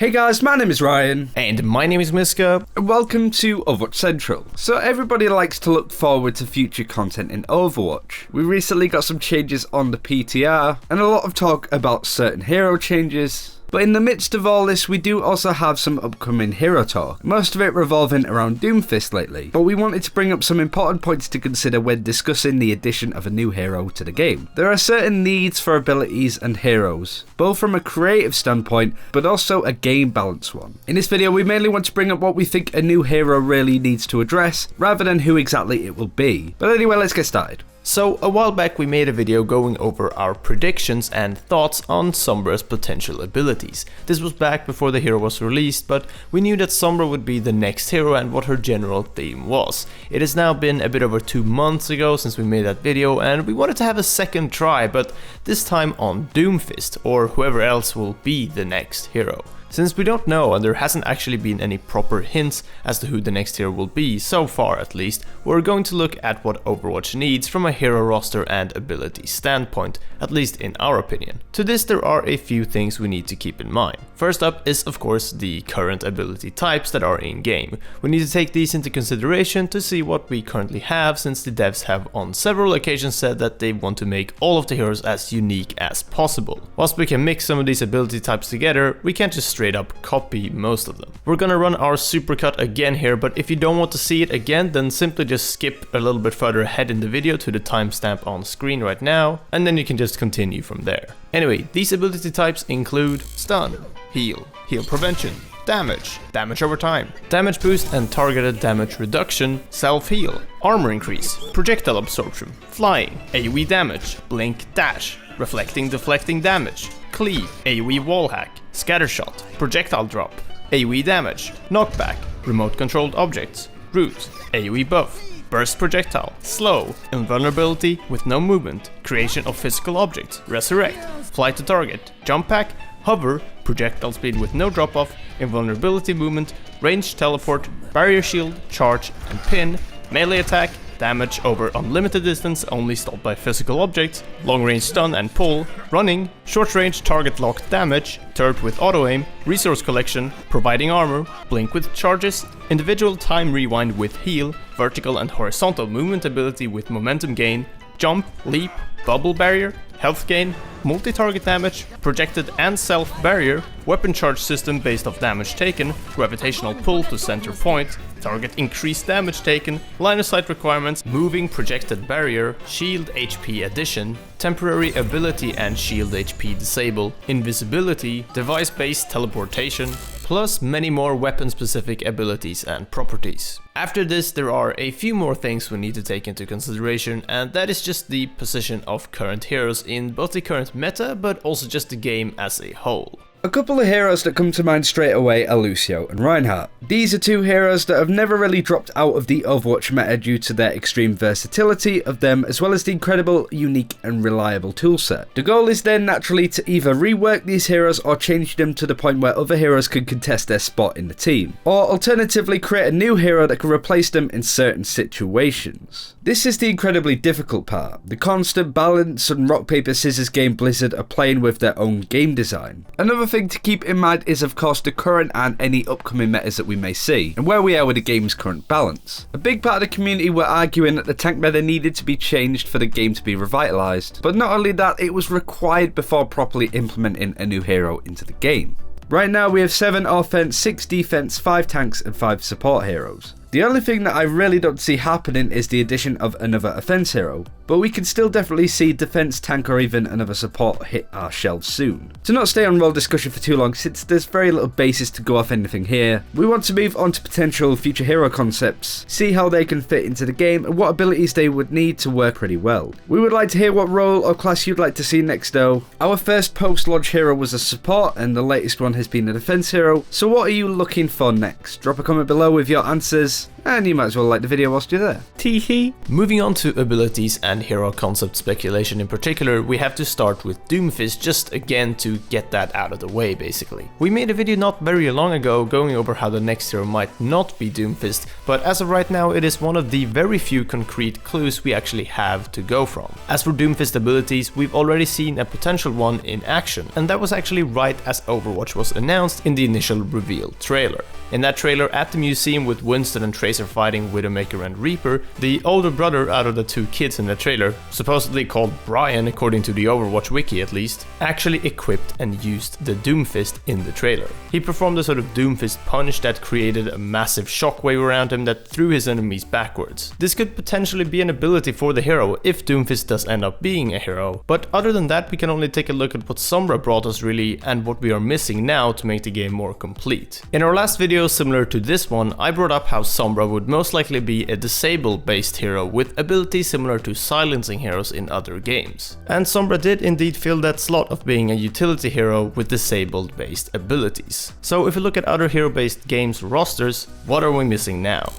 Hey guys, my name is Ryan. And my name is Miska. And welcome to Overwatch Central. So everybody likes to look forward to future content in Overwatch. We recently got some changes on the PTR, and a lot of talk about certain hero changes. But in the midst of all this, we do also have some upcoming hero talk, most of it revolving around Doomfist lately, but we wanted to bring up some important points to consider when discussing the addition of a new hero to the game. There are certain needs for abilities and heroes, both from a creative standpoint, but also a game balance one. In this video, we mainly want to bring up what we think a new hero really needs to address, rather than who exactly it will be. But anyway, let's get started. So, a while back we made a video going over our predictions and thoughts on Sombra's potential abilities. This was back before the hero was released, but we knew that Sombra would be the next hero and what her general theme was. It has now been a bit over 2 months ago since we made that video, and we wanted to have a second try, but this time on Doomfist, or whoever else will be the next hero. Since we don't know and there hasn't actually been any proper hints as to who the next hero will be, so far at least, we're going to look at what Overwatch needs from a hero roster and ability standpoint, at least in our opinion. To this there are a few things we need to keep in mind. First up is of course the current ability types that are in game. We need to take these into consideration to see what we currently have, since the devs have on several occasions said that they want to make all of the heroes as unique as possible. Whilst we can mix some of these ability types together, we can't just straight up copy most of them. We're gonna run our supercut again here, but if you don't want to see it again, then simply just skip a little bit further ahead in the video to the timestamp on screen right now, and then you can just continue from there. Anyway, these ability types include stun, heal, heal prevention, damage, damage over time, damage boost and targeted damage reduction, self-heal, armor increase, projectile absorption, flying, AoE damage, blink dash, reflecting deflecting damage, cleave, AoE wall hack, scattershot, projectile drop, AoE damage, knockback, remote controlled objects, root, AoE buff, burst projectile, slow, invulnerability with no movement, creation of physical objects, resurrect, fly to target, jump pack, hover, projectile speed with no drop off, invulnerability movement, range teleport, barrier shield, charge and pin, melee attack, damage over unlimited distance only stopped by physical objects, long range stun and pull, running, short range target lock damage, turret with auto aim, resource collection, providing armor, blink with charges, individual time rewind with heal, vertical and horizontal movement ability with momentum gain, jump, leap, bubble barrier, health gain, multi-target damage, projected and self-barrier, weapon charge system based off damage taken, gravitational pull to center point, target increased damage taken, line of sight requirements, moving projected barrier, shield HP addition, temporary ability and shield HP disable, invisibility, device-based teleportation, plus many more weapon-specific abilities and properties. After this, there are a few more things we need to take into consideration, and that is just the position of current heroes in both the current meta, but also just the game as a whole. A couple of heroes that come to mind straight away are Lucio and Reinhardt. These are two heroes that have never really dropped out of the Overwatch meta due to their extreme versatility of them, as well as the incredible, unique and reliable toolset. The goal is then naturally to either rework these heroes or change them to the point where other heroes can contest their spot in the team, or alternatively create a new hero that can replace them in certain situations. This is the incredibly difficult part, the constant balance and rock paper scissors game Blizzard are playing with their own game design. Another thing to keep in mind is of course the current and any upcoming metas that we may see, and where we are with the game's current balance. A big part of the community were arguing that the tank meta needed to be changed for the game to be revitalized, but not only that, it was required before properly implementing a new hero into the game. Right now we have 7 offense, 6 defense, 5 tanks and 5 support heroes. The only thing that I really don't see happening is the addition of another offense hero, but we can still definitely see defense, tank or even another support hit our shelves soon. To not stay on role discussion for too long, since there's very little basis to go off anything here, we want to move on to potential future hero concepts, see how they can fit into the game and what abilities they would need to work pretty well. We would like to hear what role or class you'd like to see next though. Our first post-launch hero was a support and the latest one has been a defense hero, so what are you looking for next? Drop a comment below with your answers. comments, and you might as well like the video whilst you're there. Teehee. Moving on to abilities and hero concept speculation in particular, we have to start with Doomfist just again to get that out of the way basically. We made a video not very long ago going over how the next hero might not be Doomfist, but as of right now it is one of the very few concrete clues we actually have to go from. As for Doomfist abilities, we've already seen a potential one in action, and that was actually right as Overwatch was announced in the initial reveal trailer. In that trailer at the museum with Winston and Tracer fighting Widowmaker and Reaper, the older brother out of the two kids in the trailer, supposedly called Brian according to the Overwatch wiki at least, actually equipped and used the Doomfist in the trailer. He performed a sort of Doomfist punch that created a massive shockwave around him that threw his enemies backwards. This could potentially be an ability for the hero if Doomfist does end up being a hero, but other than that we can only take a look at what Sombra brought us really and what we are missing now to make the game more complete. In our last video similar to this one, I brought up how Sombra would most likely be a disabled based hero with abilities similar to silencing heroes in other games. And Sombra did indeed fill that slot of being a utility hero with disabled based abilities. So if we look at other hero based games rosters, what are we missing now?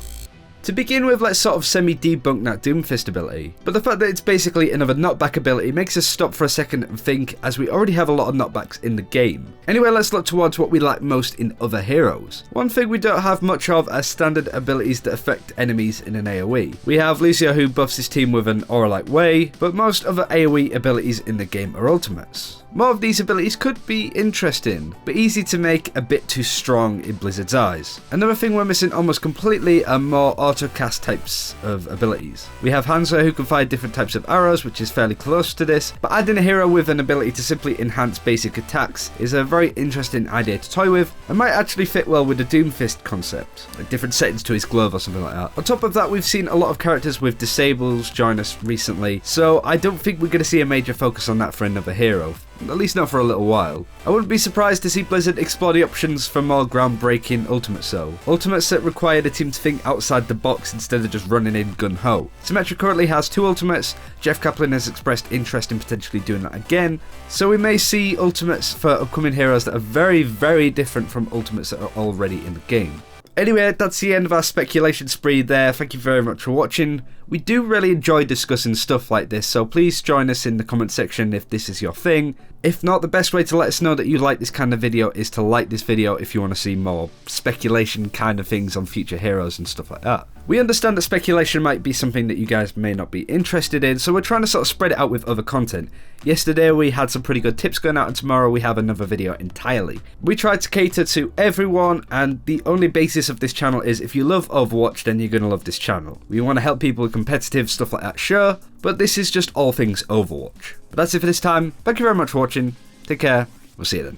To begin with, let's sort of semi-debunk that Doomfist ability, but the fact that it's basically another knockback ability makes us stop for a second and think, as we already have a lot of knockbacks in the game. Anyway, let's look towards what we like most in other heroes. One thing we don't have much of are standard abilities that affect enemies in an AoE. We have Lucio who buffs his team with an aura-like way, but most other AoE abilities in the game are ultimates. More of these abilities could be interesting, but easy to make a bit too strong in Blizzard's eyes. Another thing we're missing almost completely are more auto-cast types of abilities. We have Hanzo who can fire different types of arrows, which is fairly close to this, but adding a hero with an ability to simply enhance basic attacks is a very interesting idea to toy with, and might actually fit well with the Doomfist concept, like different settings to his glove or something like that. On top of that, we've seen a lot of characters with disables join us recently, so I don't think we're going to see a major focus on that for another hero. At least not for a little while. I wouldn't be surprised to see Blizzard explore the options for more groundbreaking ultimates though. Ultimates that require the team to think outside the box instead of just running in gun-ho. Symmetra currently has 2 ultimates, Jeff Kaplan has expressed interest in potentially doing that again, so we may see ultimates for upcoming heroes that are very, very different from ultimates that are already in the game. Anyway, that's the end of our speculation spree there. Thank you very much for watching. We do really enjoy discussing stuff like this, so please join us in the comment section if this is your thing. If not, the best way to let us know that you like this kind of video is to like this video if you want to see more speculation kind of things on future heroes and stuff like that. We understand that speculation might be something that you guys may not be interested in, so we're trying to sort of spread it out with other content. Yesterday we had some pretty good tips going out, and tomorrow we have another video entirely. We try to cater to everyone, and the only basis of this channel is if you love Overwatch, then you're going to love this channel. We want to help people with competitive stuff like that, sure, but this is just all things Overwatch. But that's it for this time. Thank you very much for watching. Take care. We'll see you then.